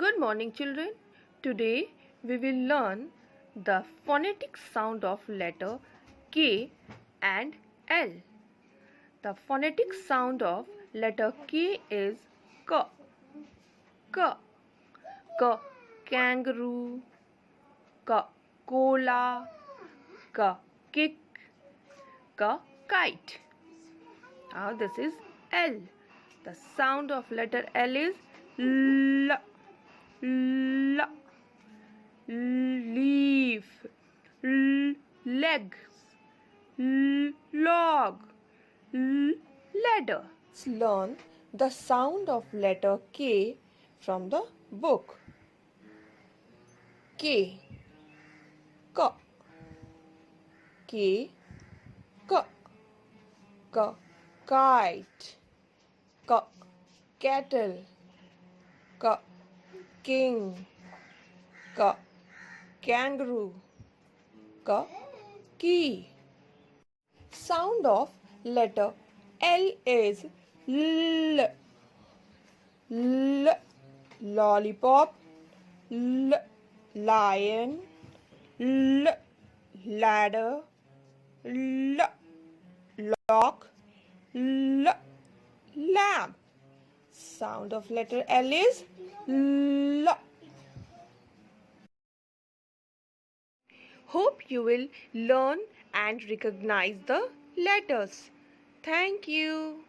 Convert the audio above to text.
Good morning, children. Today we will learn the phonetic sound of letter K and L. The phonetic sound of letter K is K. K. K. Kangaroo. K. Cola. K. Kick. K. Kite. Now this is L. The sound of letter L is L. L. Leaf, leg, log, ladder. Let's learn the sound of letter K from the book. K, K, K, K, K, kite, K, kettle, K, king, K, kangaroo, K, key. Sound of letter L is L. L. Lollipop, L. Lion, L. Ladder, L. Lock, L. Lamp. Sound of letter L is L. Hope you will learn and recognize the letters. Thank you.